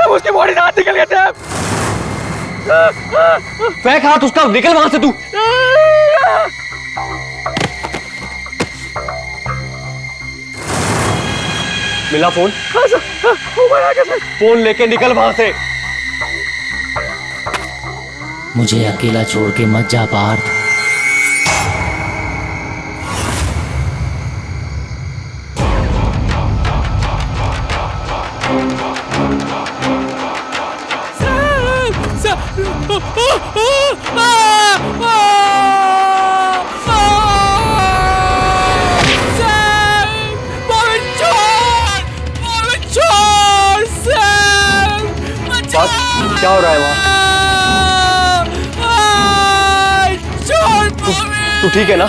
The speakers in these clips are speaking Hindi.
उसकी बॉडी से हाथ निकल गया सैम। फेंक हाथ उसका, निकल वहां से तू। मिला फोन? हाँ सर, मोबाइल आ गया सर। फोन लेके निकल वहां से। मुझे अकेला छोड़ के मत जा पार्थ। क्या हो रहा है वहां? तू ठीक है ना?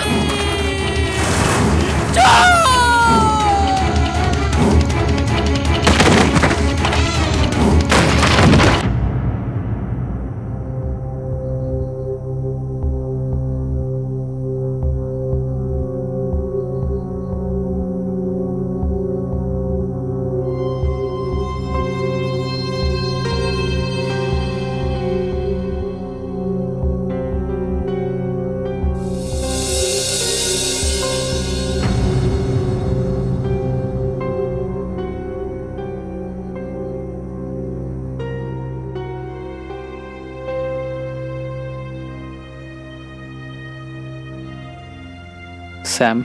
सैम,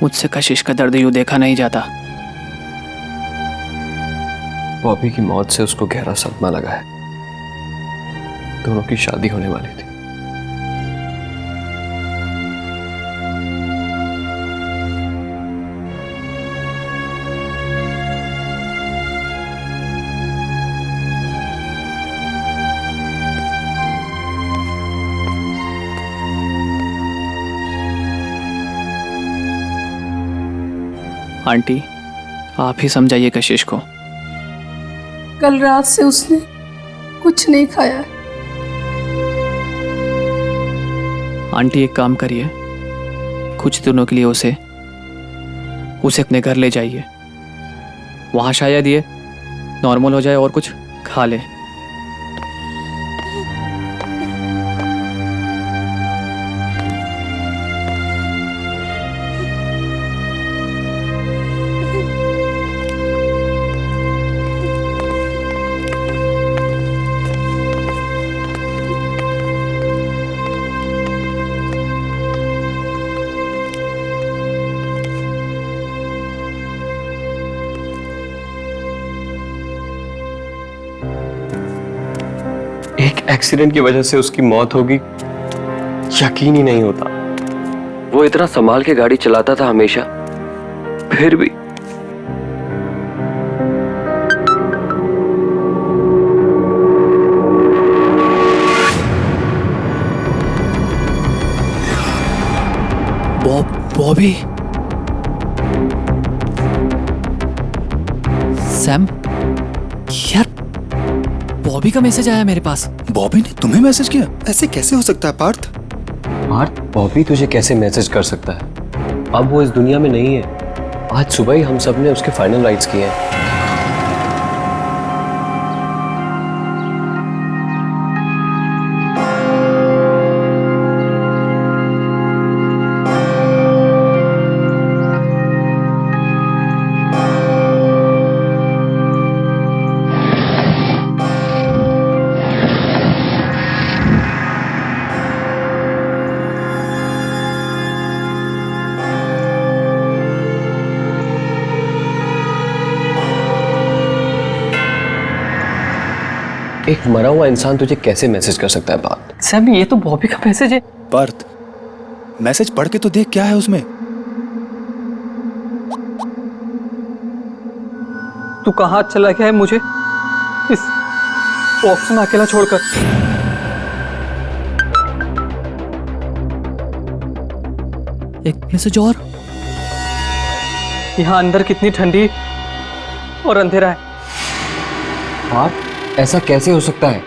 मुझसे कशिश का दर्द यूं देखा नहीं जाता। बॉबी की मौत से उसको गहरा सदमा लगा है। दोनों की शादी होने वाली थी। आंटी, आप ही समझाइए कशिश को। कल रात से उसने कुछ नहीं खाया। आंटी, एक काम करिए, कुछ दिनों के लिए उसे अपने घर ले जाइए। वहां शायद ये नॉर्मल हो जाए और कुछ खा ले। एक एक्सीडेंट की वजह से उसकी मौत होगी, यकीन ही नहीं होता। वो इतना संभाल के गाड़ी चलाता था हमेशा, फिर भी। बॉबी। सैम, यार बॉबी का मैसेज आया मेरे पास। बॉबी ने तुम्हें मैसेज किया? ऐसे कैसे हो सकता है पार्थ? बॉबी तुझे कैसे मैसेज कर सकता है? अब वो इस दुनिया में नहीं है। आज सुबह ही हम सब ने उसके फाइनल राइट्स किए हैं। एक मरा हुआ इंसान तुझे कैसे मैसेज कर सकता है? बात सैम, ये तो बॉबी का मैसेज है। पार्थ, मैसेज पढ़ के तो देख क्या है उसमें। तू कहाँ चला गया है मुझे इस बॉक्स में अकेला छोड़कर? एक मैसेज और। यहाँ अंदर कितनी ठंडी और अंधेरा है। हाँ, ऐसा कैसे हो सकता है?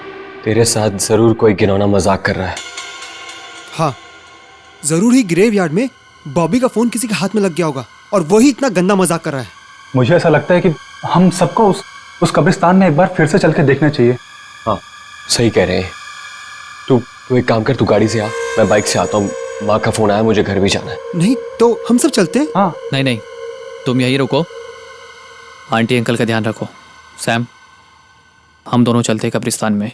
तेरे साथ जरूर कोई घिनौना मजाक कर रहा है। हाँ, जरूर ही ग्रेवयार्ड में बॉबी का फोन किसी के हाथ में लग गया होगा और वही इतना गंदा मजाक कर रहा है। मुझे ऐसा लगता है कि हम सबको उस कब्रिस्तान में एक बार फिर से चल के देखना चाहिए। हाँ सही कह रहे हैं। तू एक काम कर, तू गाड़ी से आ, मैं बाइक से आता हूँ। माँ का फोन आया, मुझे घर भी जाना है। नहीं तो हम सब चलते हैं। हाँ नहीं नहीं, तुम यहीं रुको, आंटी अंकल का ध्यान रखो। सैम, हम दोनों चलते हैं कब्रिस्तान में।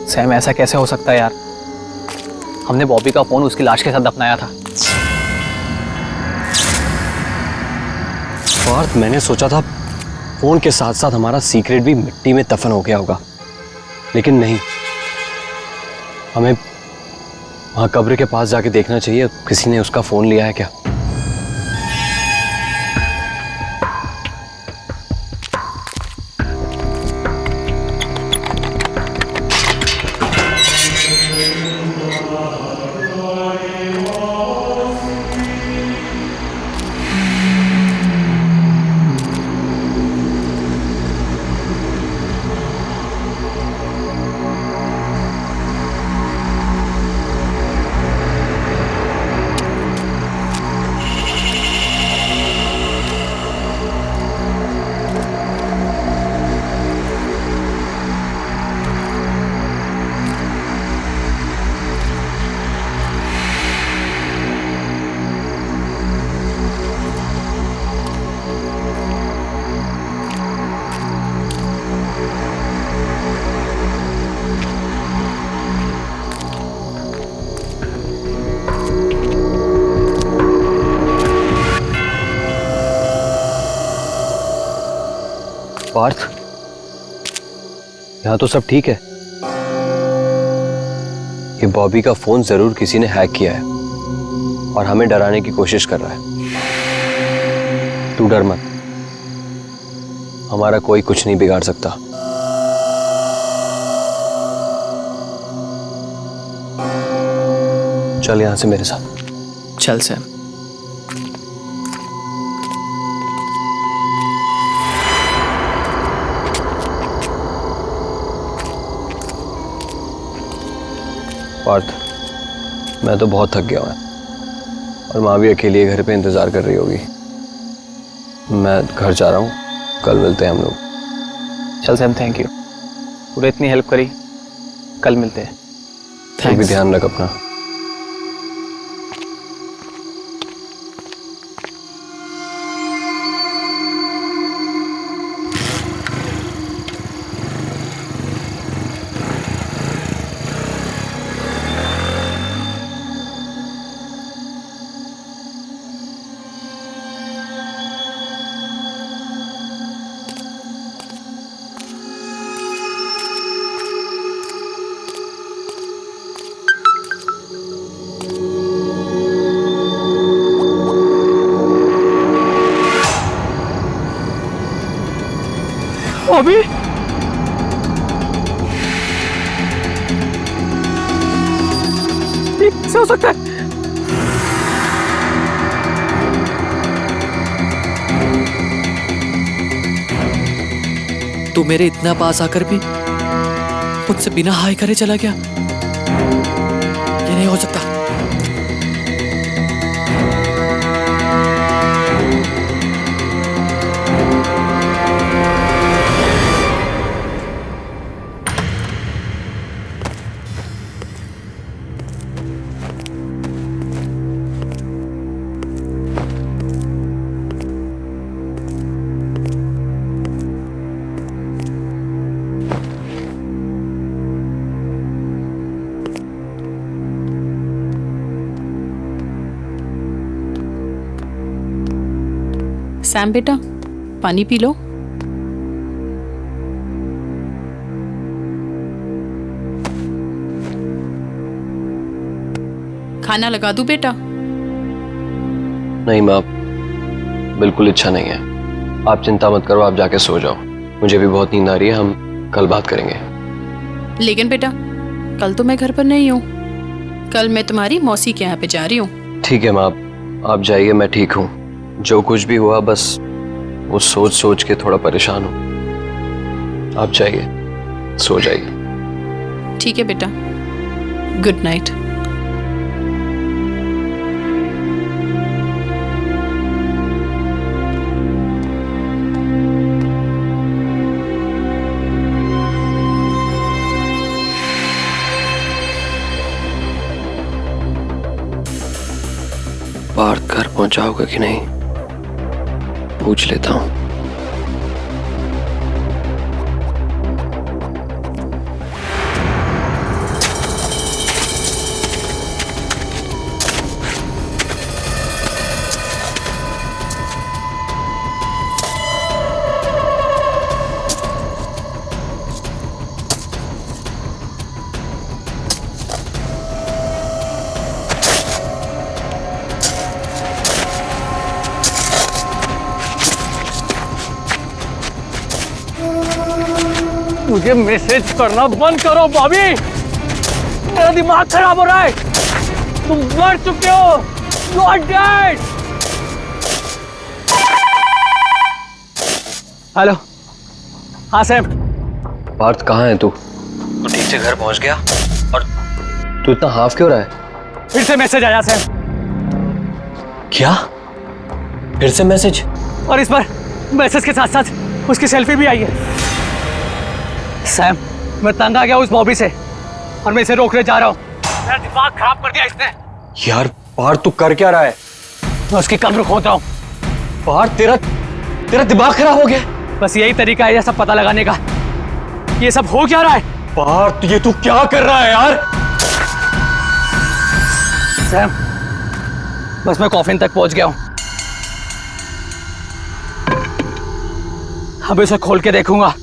सैम ऐसा कैसे हो सकता है यार? हमने बॉबी का फोन उसकी लाश के साथ दफनाया था। और मैंने सोचा था फोन के साथ साथ हमारा सीक्रेट भी मिट्टी में दफन हो गया होगा, लेकिन नहीं। हमें वहां कब्र के पास जाके देखना चाहिए, किसी ने उसका फोन लिया है क्या। पार्थ, यहाँ तो सब ठीक है। ये बॉबी का फोन जरूर किसी ने हैक किया है और हमें डराने की कोशिश कर रहा है। तू डर मत, हमारा कोई कुछ नहीं बिगाड़ सकता। चल यहां से मेरे साथ। चल सैम। पार्थ, मैं तो बहुत थक गया हूं और माँ भी अकेली घर पे इंतजार कर रही होगी। मैं घर जा रहा हूँ, कल मिलते हैं हम लोग। चल सैम, थैंक यू, तूने इतनी हेल्प करी। कल मिलते हैं। तू भी ध्यान रख अपना। बॉबी, कैसे हो सकता है? तू मेरे इतना पास आकर भी मुझसे बिना हाय करे चला गया। ये नहीं हो सकता। सैम बेटा, पानी पी लो। खाना लगा दूं बेटा? नहीं माँ, बिल्कुल इच्छा नहीं है। आप चिंता मत करो, आप जाके सो जाओ। मुझे भी बहुत नींद आ रही है, हम कल बात करेंगे। लेकिन बेटा, कल तो मैं घर पर नहीं हूँ। कल मैं तुम्हारी मौसी के यहाँ पे जा रही हूँ। ठीक है माँ, आप जाइए, मैं ठीक हूँ। जो कुछ भी हुआ बस वो सोच सोच के थोड़ा परेशान हूँ। आप जाइए, सो जाइए। ठीक है बेटा, गुड नाइट। पार्थ घर पहुंचाओगे कि नहीं, पूछ लेता हूँ। मुझे मैसेज करना बंद करो बॉबी, मेरा दिमाग खराब हो रहा है। तुम मर चुके हो, यू आर डेड। हेलो, हाँ सैम। पार्थ कहाँ है तू? ठीक से घर पहुंच गया? और तू इतना हाफ क्यों रहा है? फिर से मैसेज आया सैम। क्या? फिर से मैसेज? और इस पर मैसेज के साथ साथ उसकी सेल्फी भी आई है। सैम, मैं तंग आ गया उस बॉबी से और मैं इसे रोकने जा रहा हूँ। मेरा दिमाग खराब कर दिया इसने। यार पार्थ, तू कर क्या रहा है? मैं उसकी कब्र खोद रहा हूँ। पार्थ, तेरा दिमाग खराब हो गया। बस यही तरीका है ये सब पता लगाने का। ये सब हो क्या रहा है? पार्थ, ये तू क्या कर रहा है यार? सैम, बस मैं कॉफिन तक पहुंच गया हूँ। अब इसे खोल के देखूंगा।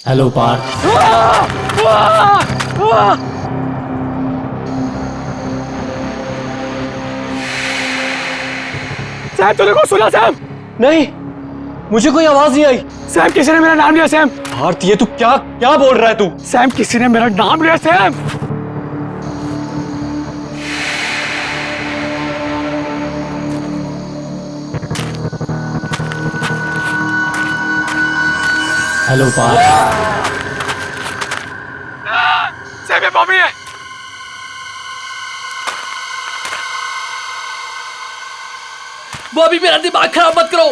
हेलो पार्थ। सैम, तूने को सुना? सैम, नहीं, मुझे कोई आवाज नहीं आई। सैम, किसी ने मेरा नाम लिया। सैम, पार्थ, ये तू क्या क्या बोल रहा है तू? सैम, किसी ने मेरा नाम लिया। Sam, hello Partha. सैम, ये बॉबी है। बॉबी, मेरा दिमाग खराब मत करो।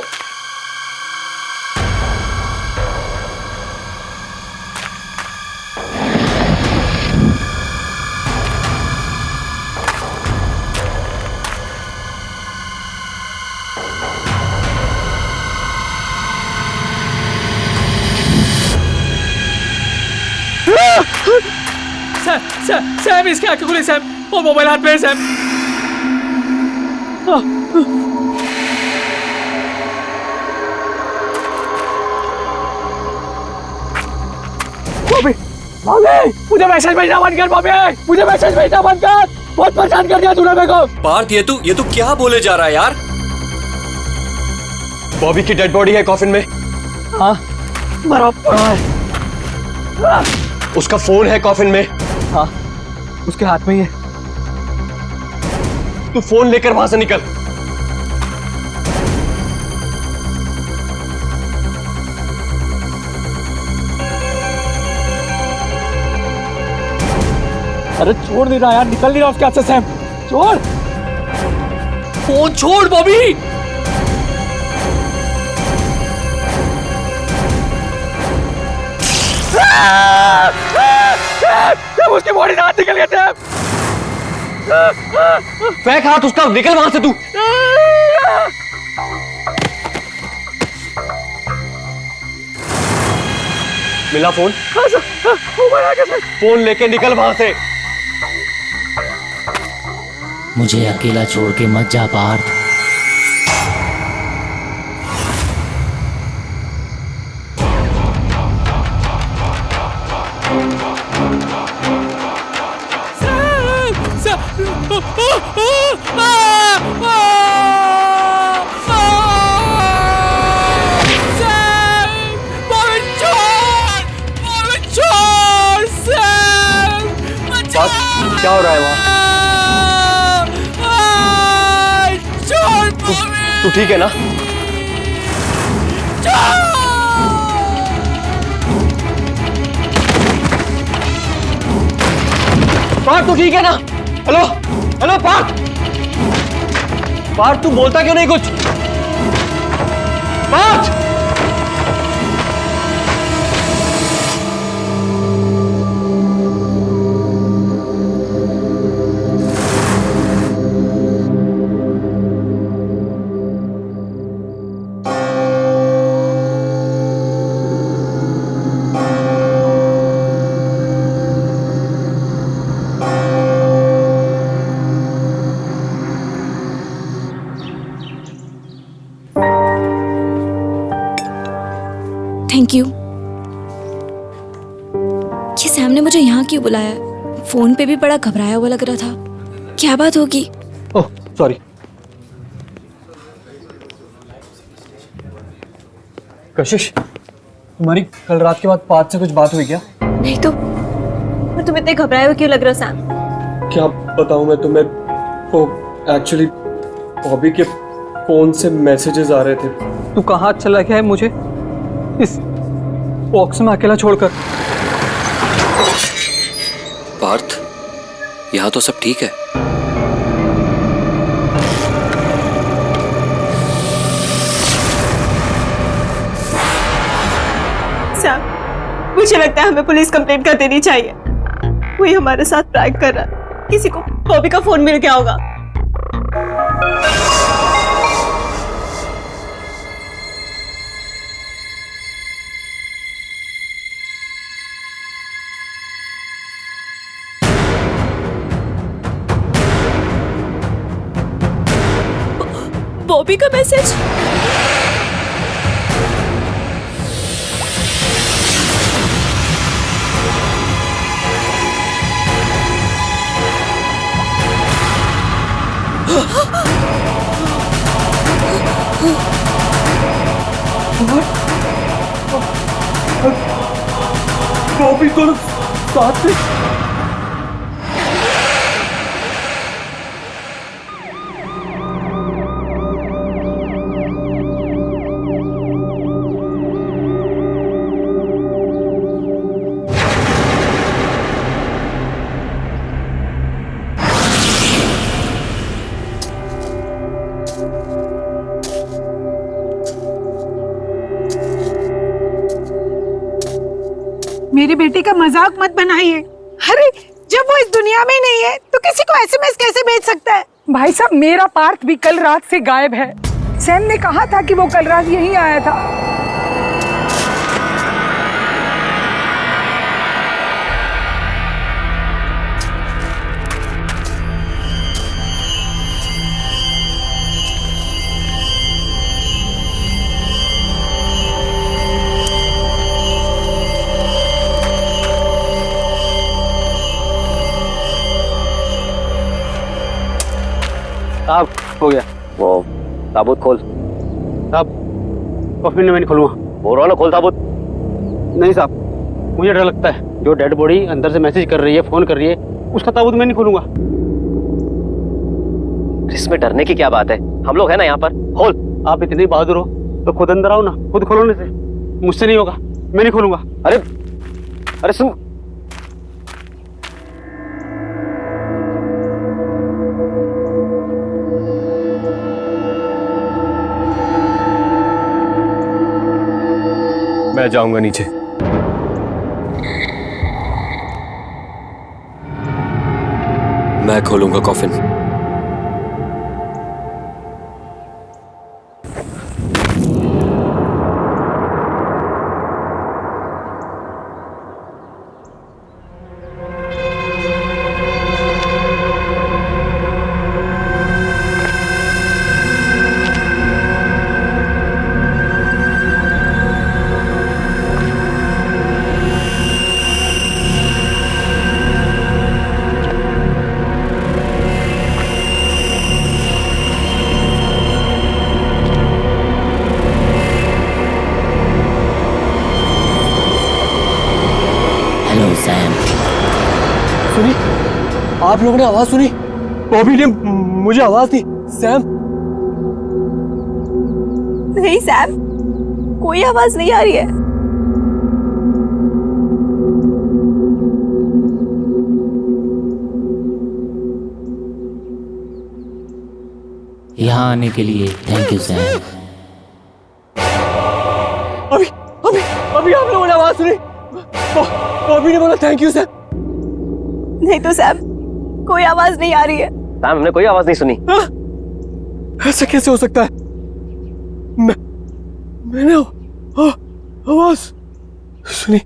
सैम, इसके आंखें खुली। सैम, और मोबाइल हाथ में है। सैम, बॉबी, बॉबी, मुझे मैसेज भेजना बंद कर। बॉबी, मुझे मैसेज भेजना बंद कर। बहुत परेशान कर दिया तूने मेरे को। पार्थ, ये तू क्या बोले जा रहा है यार? बॉबी की डेड बॉडी है कॉफिन में। हाँ, मरा पड़ा है। उसका फोन है कॉफिन में। हाँ, उसके हाथ में ही है। तू फोन लेकर वहां से निकल। अरे छोड़ नहीं रहा यार, निकल नहीं रहा उसके हाथ से। सैम, छोड़ फोन, छोड़ बॉबी। उसकी बॉडी से हाथ निकल गया। सैम, फेंक हाथ उसका, निकल वहां से तू। मिला फोन? फोन लेके निकल वहां से। मुझे अकेला छोड़ के मत जा पार्थ। क्या हो रहा है वहां? तू ठीक है ना? पार्थ तू ठीक है ना? हेलो हेलो पार्थ, पार्थ तू बोलता क्यों नहीं कुछ? पार्थ! Thank you. ये सैम ने मुझे यहाँ क्यों बुलाया? फोन पे भी बड़ा घबराया हुआ लग रहा था। क्या बात होगी? Oh sorry. कशिश, तुम्हारी कल रात के बाद पार्थ से कुछ बात हुई क्या? नहीं तो, और तुम इतने घबराए हुए क्यों लग रहे हो सैम? क्या बताऊं मैं तुम्हें, वो एक्चुअली बॉबी के फोन से मैसेजेस आ रहे थे। तू कहाँ चला गया है मुझे इस बॉक्स में अकेला छोड़कर? पार्थ, यहाँ तो सब ठीक है। सैम, मुझे लगता है हमें पुलिस कंप्लेंट कर देनी चाहिए। कोई हमारे साथ प्रैंक कर रहा है। किसी को बॉबी का फोन मिल गया होगा। बॉबी का मैसेज। बॉबी दोनों साथ में। मेरी बेटी का मजाक मत बनाइए। अरे जब वो इस दुनिया में नहीं है तो किसी को एसएमएस कैसे भेज सकता है? भाई साहब, मेरा पार्थ भी कल रात से गायब है। सैम ने कहा था कि वो कल रात यहीं आया था। साहब हो गया। वो ताबूत खोल। साहब कॉफी में नहीं खोलूंगा। बोल रहा ना, खोल ताबूत। नहीं साहब, मुझे डर लगता है। जो डेड बॉडी अंदर से मैसेज कर रही है, फोन कर रही है, उसका ताबूत मैं नहीं खोलूंगा। इसमें डरने की क्या बात है? हम लोग हैं ना यहाँ पर। खोल। आप इतने बहादुर हो तो खुद अंदर आओ ना, खुद खोलोने से। मुझसे नहीं होगा, मैं नहीं खोलूंगा। अरे अरे सुन, मैं जाऊंगा नीचे। मैं खोलूंगा कॉफिन। Hello Sam. सुनी, आप लोगों ने आवाज सुनी? बॉबी ने मुझे आवाज दी। सैम? नहीं सैम, कोई आवाज नहीं आ रही है। यहाँ आने के लिए थैंक यू सैम। अभी अभी अभी आप लोगों ने आवाज सुनी? बॉबी ने बोला थैंक यू सैम। नहीं तो सैम, कोई आवाज नहीं आ रही है। सैम, हमने कोई आवाज नहीं सुनी। ऐसा कैसे हो सकता है? मैंने आवाज सुनी।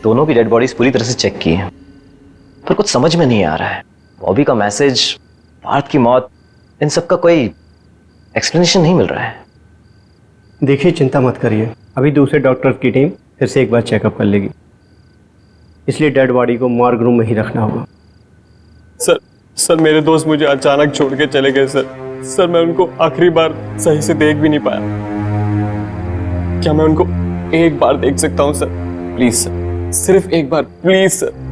दोनों की डेड बॉडीज पूरी तरह से चेक की है, पर कुछ समझ में नहीं आ रहा है। बॉबी का मैसेज, पार्थ की मौत, इन सब का कोई एक्सप्लेनेशन नहीं मिल रहा है। देखिए, चिंता मत करिए, अभी दूसरे डॉक्टर की टीम फिर से एक बार चेकअप कर लेगी, इसलिए डेड बॉडी को मॉर्ग रूम में ही रखना होगा। सर मेरे दोस्त मुझे अचानक छोड़ के चले गए सर। मैं उनको आखिरी बार सही से देख भी नहीं पाया। क्या मैं उनको एक बार देख सकता हूँ सर? प्लीज सर, सिर्फ एक बार, प्लीज सर।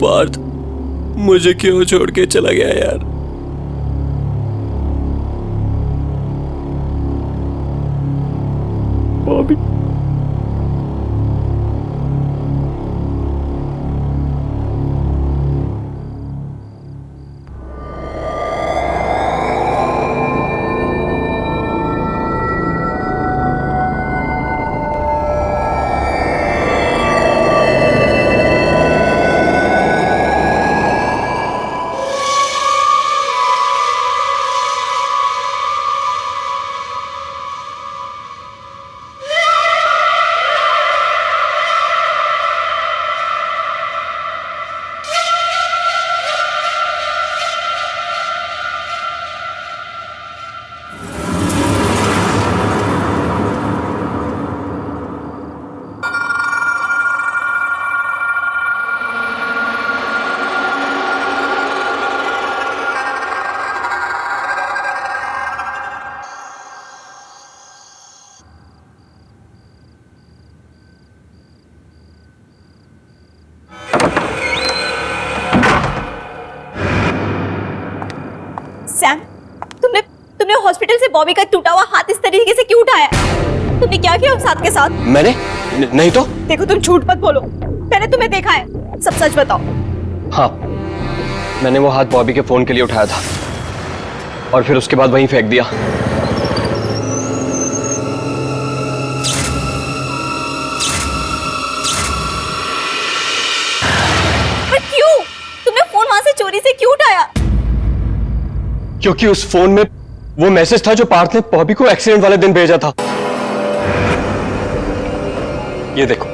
पार्थ मुझे क्यों छोड़ के चला गया यार? बॉबी, सैम, तुमने हॉस्पिटल से बॉबी का टूटा हुआ हाथ इस तरीके से क्यों उठाया? तुमने क्या किया उस साथ के साथ? मैंने नहीं तो। देखो तुम झूठ मत बोलो, मैंने तुम्हें देखा है, सब सच बताओ। हाँ, मैंने वो हाथ बॉबी के फोन के लिए उठाया था और फिर उसके बाद वहीं फेंक दिया। पर क्यों? तुमने फोन वहां से चोरी से क्यों उठाया? क्योंकि उस फोन में वो मैसेज था जो पार्थ ने बॉबी को एक्सीडेंट वाले दिन भेजा था। ये देखो।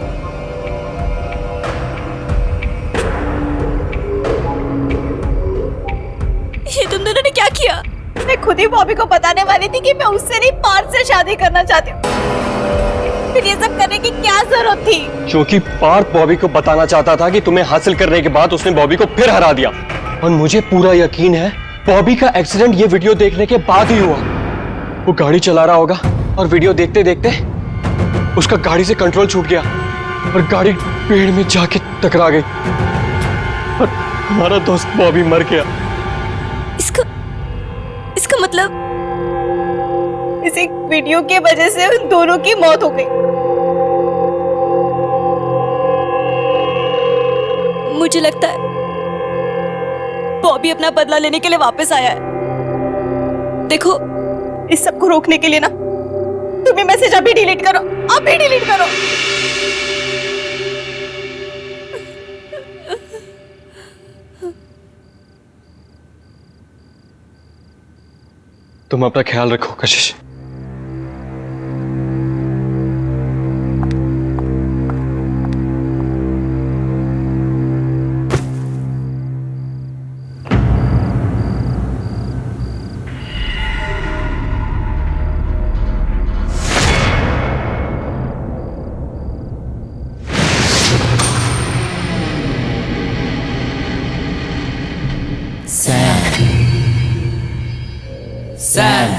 ये तुम दोनों ने क्या किया? मैं खुद ही बॉबी को बताने वाली थी कि मैं उससे नहीं पार्थ से शादी करना चाहती हूँ। फिर ये सब करने की क्या जरूरत थी? क्योंकि पार्थ बॉबी को बताना चाहता था कि तुम्हें हासिल करने के बाद उसने बॉबी को फिर हरा दिया। और मुझे पूरा यकीन है बॉबी का एक्सीडेंट ये वीडियो देखने के बाद ही हुआ। वो गाड़ी चला रहा होगा और वीडियो देखते देखते उसका गाड़ी से कंट्रोल छूट गया और गाड़ी पेड़ में जाके टकरा गई और हमारा दोस्त बॉबी मर गया। इसका मतलब इस एक वीडियो की वजह से उन दोनों की मौत हो गई। मुझे लगता है बॉबी अपना बदला लेने के लिए वापस आया है। देखो, इस सब को रोकने के लिए ना तुम ये मैसेज अभी डिलीट करो, अभी डिलीट करो। तुम अपना ख्याल रखो कशिश। सैम,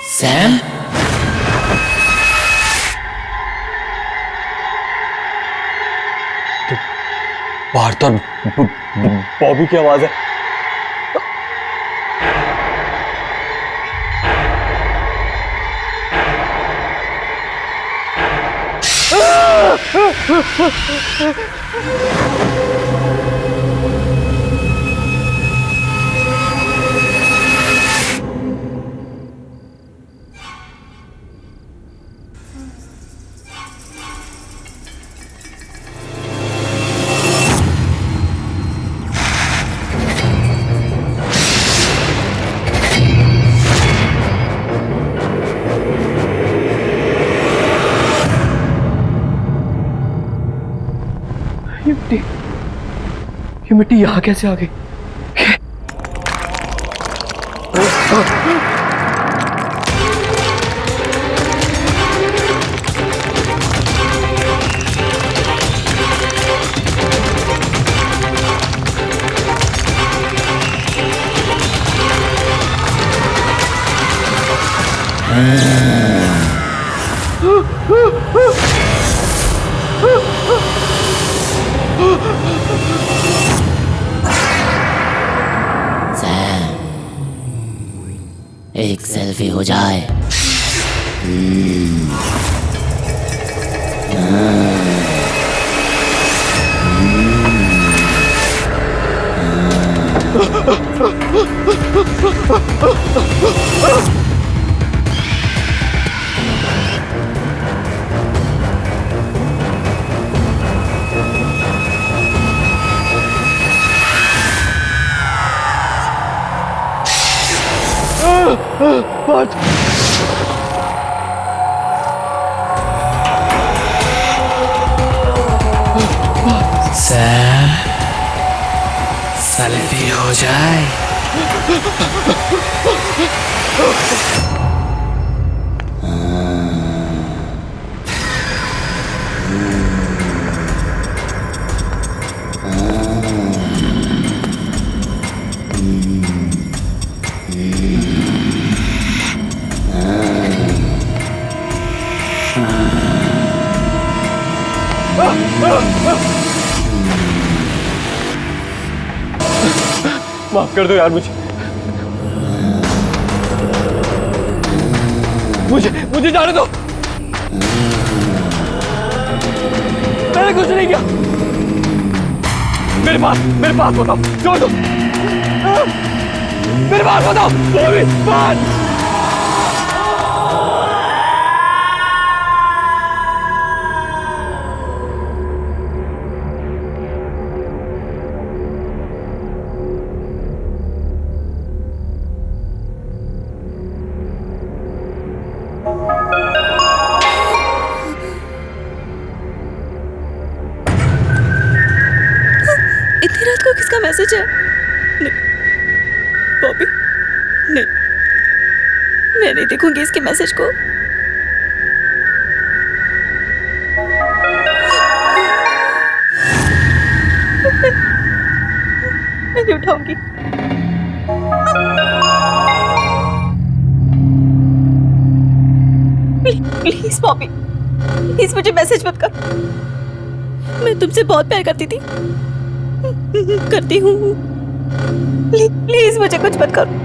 सैम, पार्थ और बॉबी की आवाज है। ये मिट्टी यहां कैसे आ गई? एक सेल्फी हो जाए। सैम, सेल्फी हो जाए। माफ कर दो यार मुझे मुझे जाने दो। मैंने कुछ नहीं किया। मेरे पास बताओ, छोड़ दो। मेरे पास बताओ, बात। इतनी रात को किसका मैसेज है? नहीं बॉबी, नहीं, मैं नहीं देखूंगी इसके मैसेज को। मैं नहीं उठाऊंगी। प्लीज बॉबी, प्लीज मुझे मैसेज मत कर। मैं तुमसे बहुत प्यार करती थी, करती हूँ। प्लीज मुझे कुछ मत करो।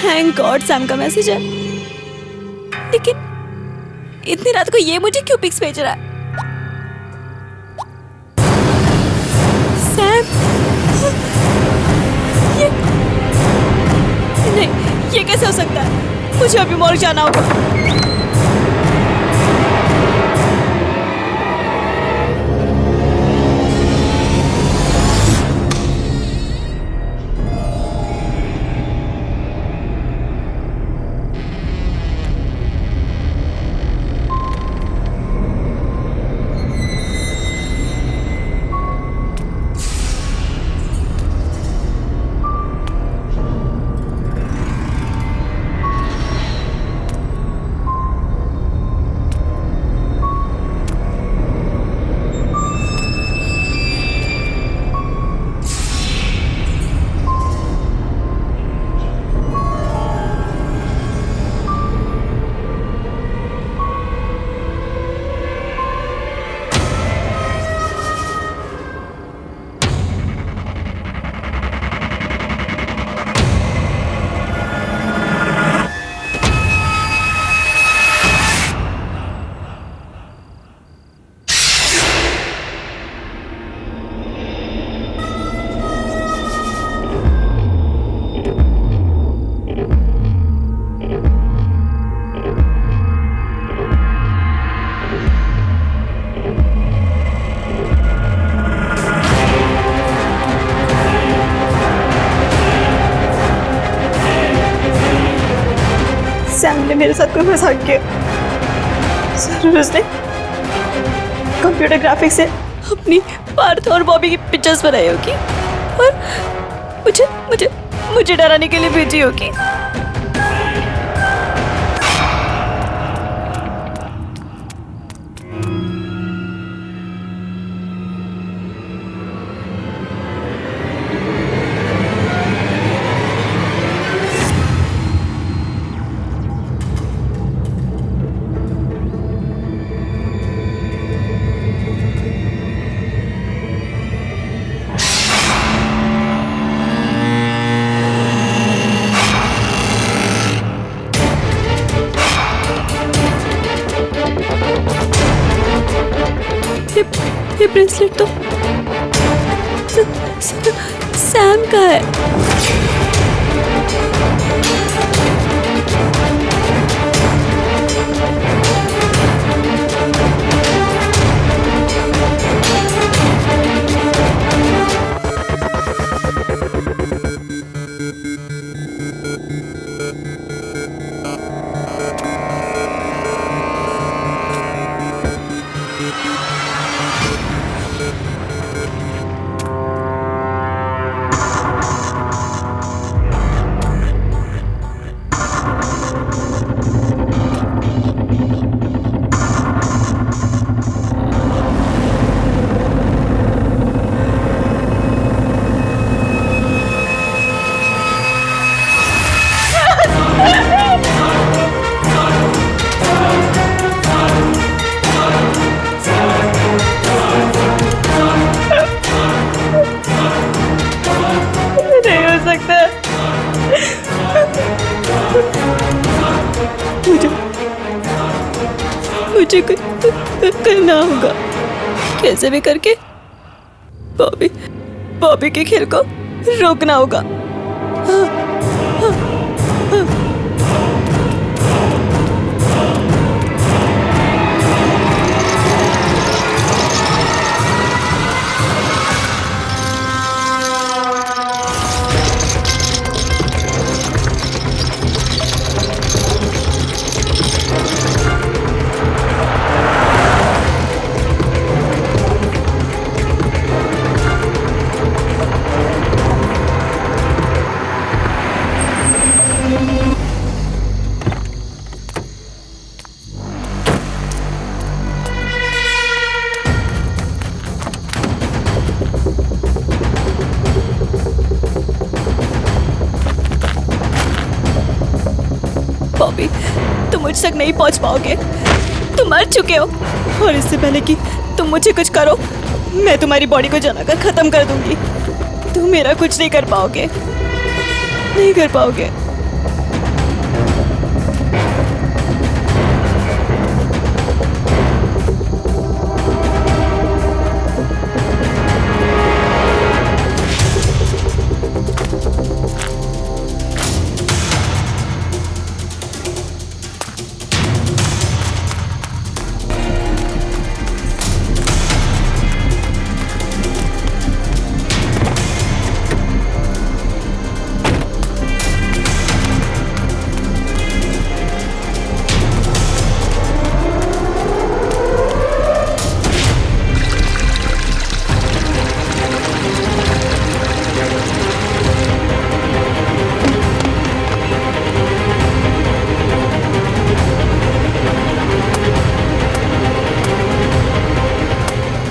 थैंक गॉड सैम का मैसेज है। लेकिन इतनी रात को ये मुझे क्यों पिक्स भेज रहा है? सैम, ये नहीं, ये कैसे हो सकता है? मुझे अभी मॉल जाना होगा। सैम ने मेरे साथ कोई मजाक किया। जरूर उसने कंप्यूटर ग्राफिक्स से अपनी पार्थ और बॉबी की पिक्चर्स बनाई होगी और मुझे मुझे मुझे डराने के लिए भेजी होगी। ये ब्रेसलेट तो सैम का है। मुझे कुछ करना होगा, कैसे भी करके बॉबी के खेल को रोकना होगा। बॉबी, तुम मुझ तक नहीं पहुंच पाओगे, तुम मर चुके हो। और इससे पहले कि तुम मुझे कुछ करो, मैं तुम्हारी बॉडी को जलाकर खत्म कर दूंगी। तुम मेरा कुछ नहीं कर पाओगे, नहीं कर पाओगे।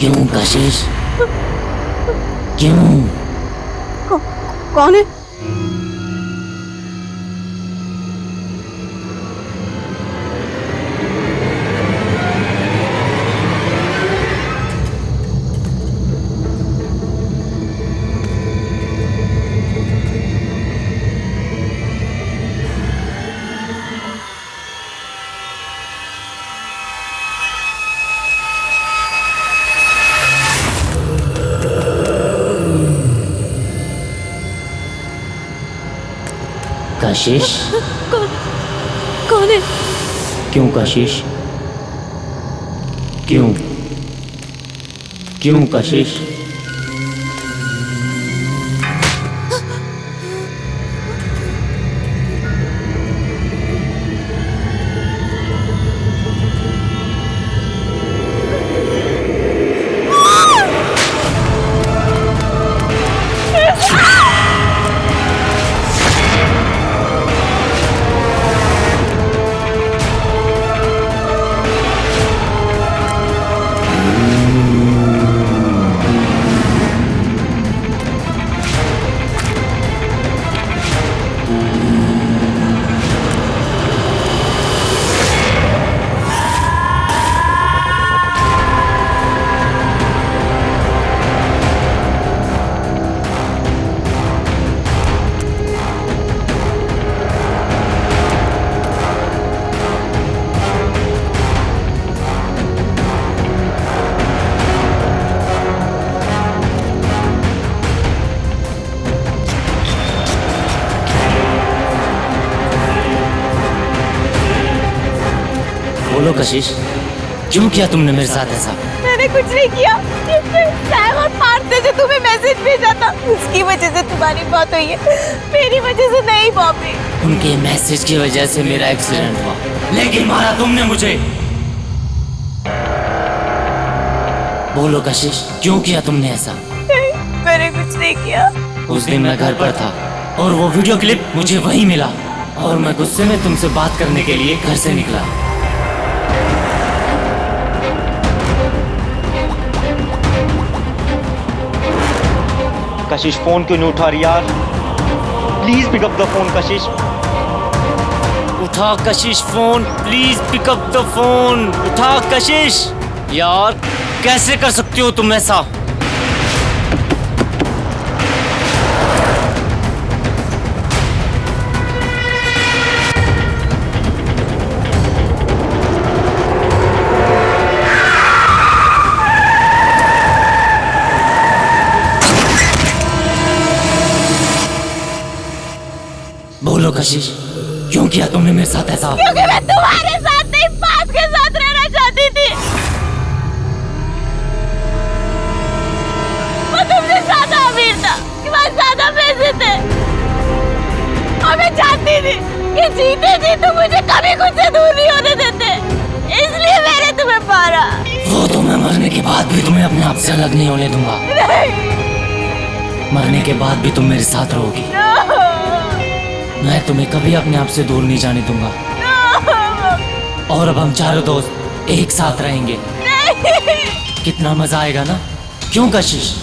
क्यों कशिश, क्यों? कौन है? कशिश, कौन है? क्यों कशिश, क्यों? क्यों कशिश? बोलो कशिश, क्यों किया तुमने मेरे साथ ऐसा? मैंने कुछ नहीं किया। सैम और पार्थ ने जो तुम्हें मैसेज भेजा था, उसकी वजह से तुम्हारी बात हुई है, मेरी वजह से नहीं बॉबी। उनके मैसेज की वजह से मेरा एक्सीडेंट हुआ, लेकिन मारा तुमने मुझे। बोलो कशिश, क्यों किया तुमने ऐसा? नहीं, मैंने कुछ नहीं किया। उस दिन मैं घर पर था और वो वीडियो क्लिप मुझे वहीं मिला और मैं गुस्से में तुमसे बात करने के लिए घर से निकला। कशिश फोन क्यों नहीं उठा रही यार? Please pick up the phone Kashish. उठा Kashish phone, please pick up the phone. उठा कशिश। यार कैसे कर सकती हो तुम ऐसा? कशिश, क्यों किया तुमने मेरे साथ ऐसा? क्योंकि मैं तुम्हारे साथ नहीं, पार्थ के साथ रहना चाहती थी। वो तुमसे ज्यादा अमीर था, तुम्हारे पास ज्यादा पैसे थे, और मैं जानती थी कि जीते जी तुम मुझे कभी खुद से दूर नहीं होने देते, इसलिए मैंने तुम्हें मारा। वो तो मैं मरने के बाद भी तुम्हें अपने आप से अलग नहीं होने दूंगा। मरने के बाद भी तुम मेरे साथ रहोगी। मैं तुम्हें कभी अपने आप से दूर नहीं जाने दूंगा। और अब हम चारों दोस्त एक साथ रहेंगे। कितना मजा आएगा ना? क्यों कशिश?